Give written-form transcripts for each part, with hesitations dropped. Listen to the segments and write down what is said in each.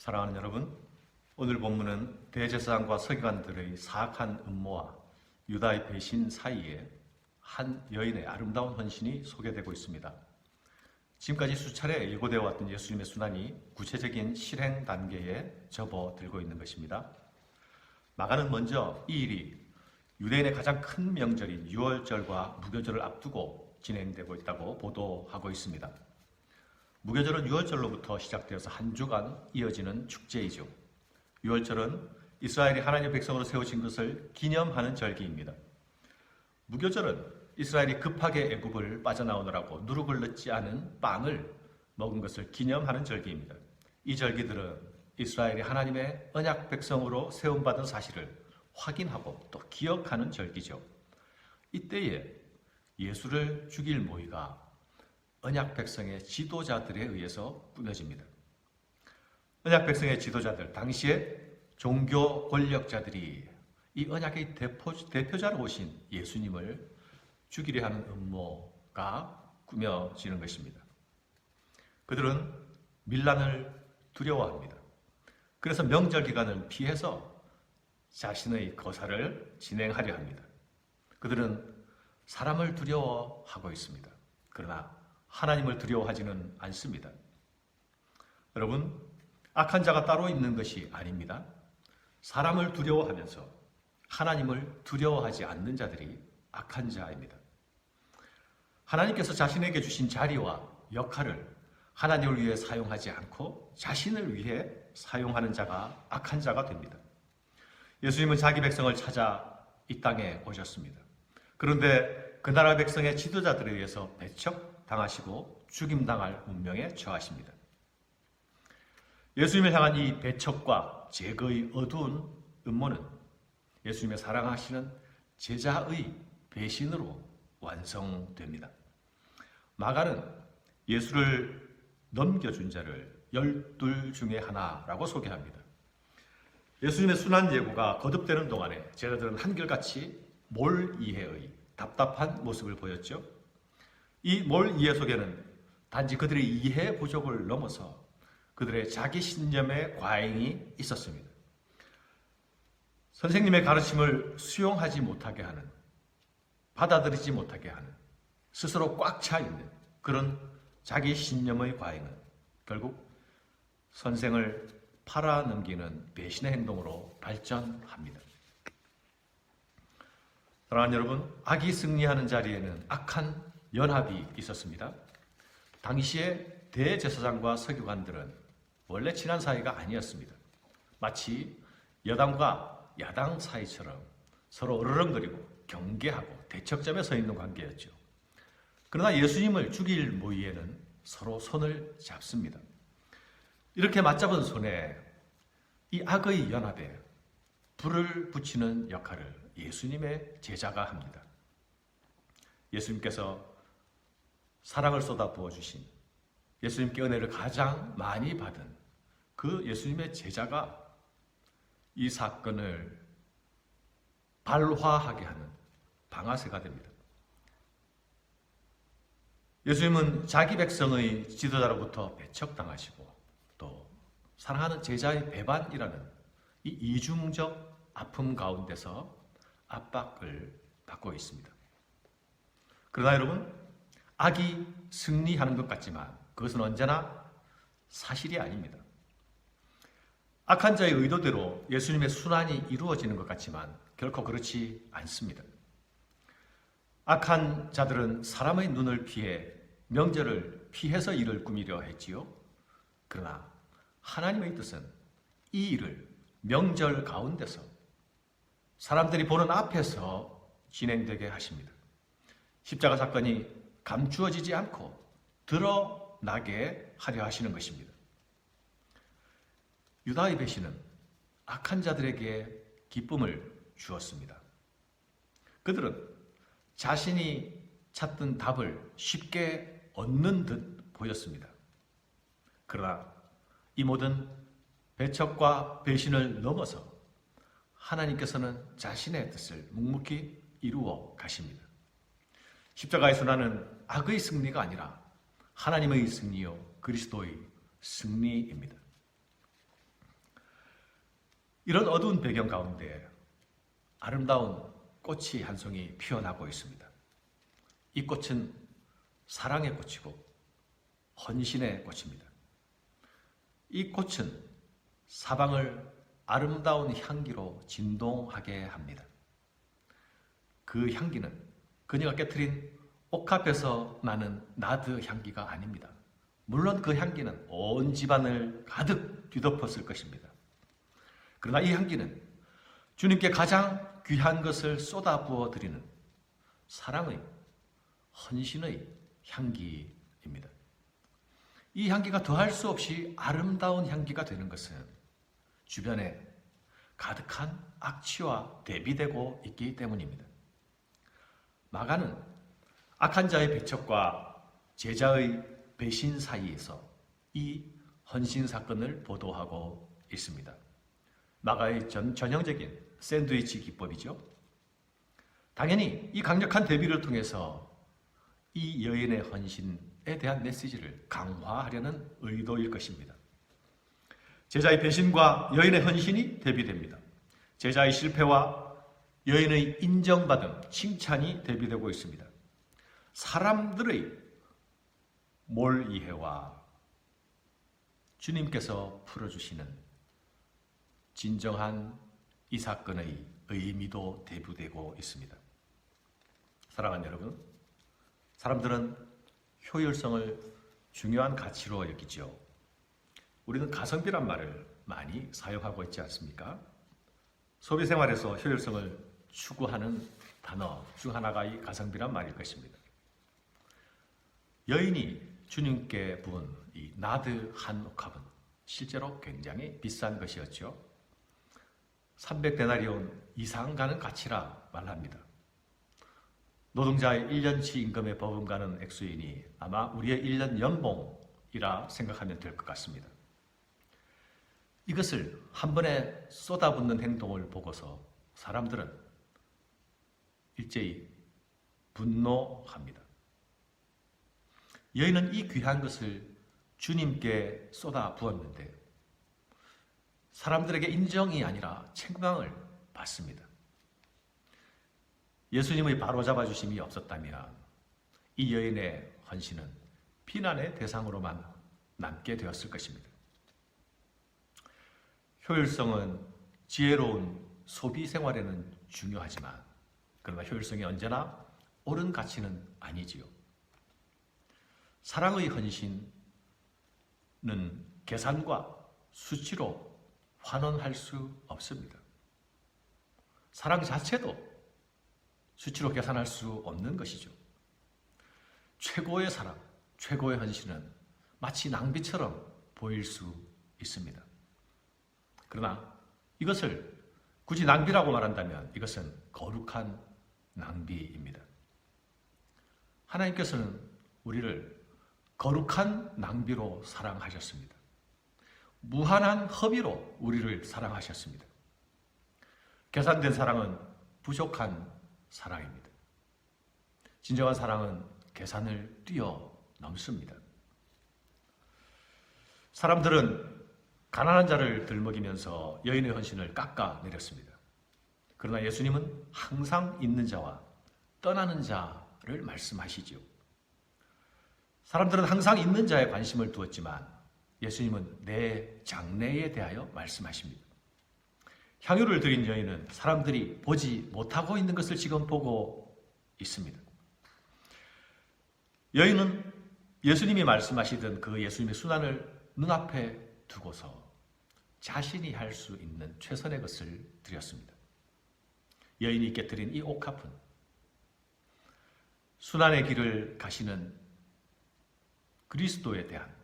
사랑하는 여러분, 오늘 본문은 대제사장과 서기관들의 사악한 음모와 유다의 배신 사이에 한 여인의 아름다운 헌신이 소개되고 있습니다. 지금까지 수차례 예고되어 왔던 예수님의 순환이 구체적인 실행 단계에 접어들고 있는 것입니다. 마가는 먼저 이 일이 유대인의 가장 큰 명절인 유월절과 무교절을 앞두고 진행되고 있다고 보도하고 있습니다. 무교절은 유월절로부터 시작되어서 한 주간 이어지는 축제이죠. 유월절은 이스라엘이 하나님의 백성으로 세우신 것을 기념하는 절기입니다. 무교절은 이스라엘이 급하게 애굽을 빠져나오느라고 누룩을 넣지 않은 빵을 먹은 것을 기념하는 절기입니다. 이 절기들은 이스라엘이 하나님의 언약 백성으로 세움받은 사실을 확인하고 또 기억하는 절기죠. 이때에 예수를 죽일 모의가 언약 백성의 지도자들에 의해서 꾸며집니다. 언약 백성의 지도자들, 당시에 종교 권력자들이 이 언약의 대표자로 오신 예수님을 죽이려 하는 음모가 꾸며지는 것입니다. 그들은 밀란을 두려워합니다. 그래서 명절 기간을 피해서 자신의 거사를 진행하려 합니다. 그들은 사람을 두려워하고 있습니다. 그러나 하나님을 두려워하지는 않습니다. 여러분, 악한 자가 따로 있는 것이 아닙니다. 사람을 두려워하면서 하나님을 두려워하지 않는 자들이 악한 자입니다. 하나님께서 자신에게 주신 자리와 역할을 하나님을 위해 사용하지 않고 자신을 위해 사용하는 자가 악한 자가 됩니다. 예수님은 자기 백성을 찾아 이 땅에 오셨습니다. 그런데 그 나라 백성의 지도자들에 의해서 배척당하시고 죽임당할 운명에 처하십니다. 예수님을 향한 이 배척과 제거의 어두운 음모는 예수님의 사랑하시는 제자의 배신으로 완성됩니다. 마가는 예수를 넘겨준 자를 12 중에 하나라고 소개합니다. 예수님의 순환 예고가 거듭되는 동안에 제자들은 한결같이 몰이해의 답답한 모습을 보였죠. 이 몰이해 속에는 단지 그들의 이해 부족을 넘어서 그들의 자기 신념의 과잉이 있었습니다. 선생님의 가르침을 수용하지 못하게 하는, 받아들이지 못하게 하는, 스스로 꽉 차 있는 그런 자기 신념의 과잉은 결국 선생을 팔아넘기는 배신의 행동으로 발전합니다. 사랑하는 여러분, 악이 승리하는 자리에는 악한 연합이 있었습니다. 당시에 대제사장과 서기관들은 원래 친한 사이가 아니었습니다. 마치 여당과 야당 사이처럼 서로 으르렁거리고 경계하고 대척점에 서 있는 관계였죠. 그러나 예수님을 죽일 모의에는 서로 손을 잡습니다. 이렇게 맞잡은 손에 이 악의 연합에 불을 붙이는 역할을 예수님의 제자가 합니다. 예수님께서 사랑을 쏟아 부어주신, 예수님께 은혜를 가장 많이 받은 그 예수님의 제자가 이 사건을 발화하게 하는 방아쇠가 됩니다. 예수님은 자기 백성의 지도자로부터 배척당하시고 또 사랑하는 제자의 배반이라는 이 이중적 아픔 가운데서 압박을 받고 있습니다. 그러나 여러분, 악이 승리하는 것 같지만 그것은 언제나 사실이 아닙니다. 악한 자의 의도대로 예수님의 순환이 이루어지는 것 같지만 결코 그렇지 않습니다. 악한 자들은 사람의 눈을 피해 명절을 피해서 일을 꾸미려 했지요. 그러나 하나님의 뜻은 이 일을 명절 가운데서 사람들이 보는 앞에서 진행되게 하십니다. 십자가 사건이 감추어지지 않고 드러나게 하려 하시는 것입니다. 유다의 배신은 악한 자들에게 기쁨을 주었습니다. 그들은 자신이 찾던 답을 쉽게 얻는 듯 보였습니다. 그러나 이 모든 배척과 배신을 넘어서 하나님께서는 자신의 뜻을 묵묵히 이루어 가십니다. 십자가의 순환은 악의 승리가 아니라 하나님의 승리요 그리스도의 승리입니다. 이런 어두운 배경 가운데 아름다운 꽃이 한 송이 피어나고 있습니다. 이 꽃은 사랑의 꽃이고 헌신의 꽃입니다. 이 꽃은 사방을 아름다운 향기로 진동하게 합니다. 그 향기는 그녀가 깨트린 옥합에서 나는 나드 향기가 아닙니다. 물론 그 향기는 온 집안을 가득 뒤덮었을 것입니다. 그러나 이 향기는 주님께 가장 귀한 것을 쏟아부어 드리는 사랑의, 헌신의 향기입니다. 이 향기가 더할 수 없이 아름다운 향기가 되는 것은 주변에 가득한 악취와 대비되고 있기 때문입니다. 마가는 악한 자의 배척과 제자의 배신 사이에서 이 헌신 사건을 보도하고 있습니다. 마가의 전형적인 샌드위치 기법이죠. 당연히 이 강력한 대비를 통해서 이 여인의 헌신에 대한 메시지를 강화하려는 의도일 것입니다. 제자의 배신과 여인의 헌신이 대비됩니다. 제자의 실패와 여인의 인정받음, 칭찬이 대비되고 있습니다. 사람들의 몰이해와 주님께서 풀어주시는 진정한 이 사건의 의미도 대비되고 있습니다. 사랑하는 여러분, 사람들은 효율성을 중요한 가치로 여기죠. 우리는 가성비란 말을 많이 사용하고 있지 않습니까? 소비 생활에서 효율성을 추구하는 단어 중 하나가 이 가성비란 말일 것입니다. 여인이 주님께 부은 이 나드 한 옥합은 실제로 굉장히 비싼 것이었죠. 300데나리온 이상 가는 가치라 말합니다. 노동자의 1년치 임금에 버금가는 액수이니 아마 우리의 1년 연봉이라 생각하면 될 것 같습니다. 이것을 한 번에 쏟아붓는 행동을 보고서 사람들은 일제히 분노합니다. 여인은 이 귀한 것을 주님께 쏟아부었는데 사람들에게 인정이 아니라 책망을 받습니다. 예수님의 바로잡아 주심이 없었다면 이 여인의 헌신은 비난의 대상으로만 남게 되었을 것입니다. 효율성은 지혜로운 소비 생활에는 중요하지만 그러나 효율성이 언제나 옳은 가치는 아니지요. 사랑의 헌신은 계산과 수치로 환원할 수 없습니다. 사랑 자체도 수치로 계산할 수 없는 것이죠. 최고의 사랑, 최고의 헌신은 마치 낭비처럼 보일 수 있습니다. 그러나 이것을 굳이 낭비라고 말한다면 이것은 거룩한 낭비입니다. 하나님께서는 우리를 거룩한 낭비로 사랑하셨습니다. 무한한 허비로 우리를 사랑하셨습니다. 계산된 사랑은 부족한 사랑입니다. 진정한 사랑은 계산을 뛰어넘습니다. 사람들은 가난한 자를 들먹이면서 여인의 헌신을 깎아내렸습니다. 그러나 예수님은 항상 있는 자와 떠나는 자를 말씀하시죠. 사람들은 항상 있는 자에 관심을 두었지만 예수님은 내 장래에 대하여 말씀하십니다. 향유를 드린 여인은 사람들이 보지 못하고 있는 것을 지금 보고 있습니다. 여인은 예수님이 말씀하시던 그 예수님의 순환을 눈앞에 두고서 자신이 할 수 있는 최선의 것을 드렸습니다. 여인이 깨뜨린 이 옥합은 순환의 길을 가시는 그리스도에 대한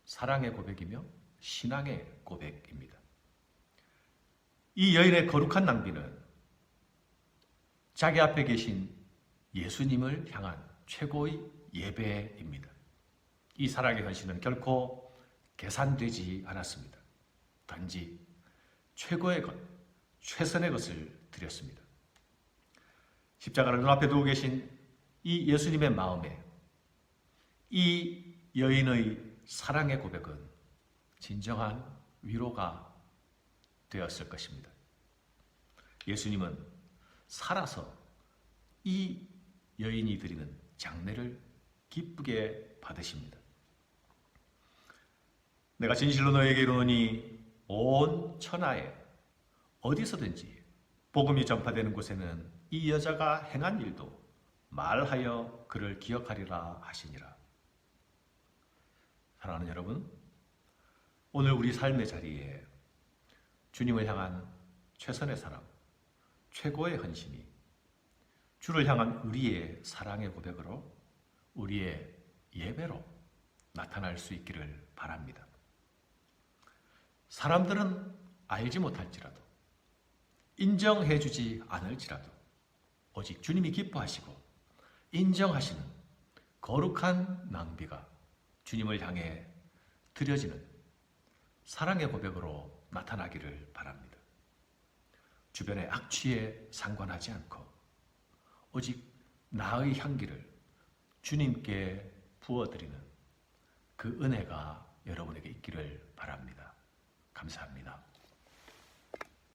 사랑의 고백이며 신앙의 고백입니다. 이 여인의 거룩한 낭비는 자기 앞에 계신 예수님을 향한 최고의 예배입니다. 이 사랑의 헌신은 결코 계산되지 않았습니다. 단지 최고의 것, 최선의 것을 드렸습니다. 십자가를 눈앞에 두고 계신 이 예수님의 마음에 이 여인의 사랑의 고백은 진정한 위로가 되었을 것입니다. 예수님은 살아서 이 여인이 드리는 장례를 기쁘게 받으십니다. 내가 진실로 너에게 이르노니 온 천하에 어디서든지 복음이 전파되는 곳에는 이 여자가 행한 일도 말하여 그를 기억하리라 하시니라. 사랑하는 여러분, 오늘 우리 삶의 자리에 주님을 향한 최선의 사랑, 최고의 헌신이 주를 향한 우리의 사랑의 고백으로, 우리의 예배로 나타날 수 있기를 바랍니다. 사람들은 알지 못할지라도, 인정해주지 않을지라도 오직 주님이 기뻐하시고 인정하시는 거룩한 낭비가 주님을 향해 드려지는 사랑의 고백으로 나타나기를 바랍니다. 주변의 악취에 상관하지 않고 오직 나의 향기를 주님께 부어드리는 그 은혜가 여러분에게 있기를 바랍니다. 감사합니다.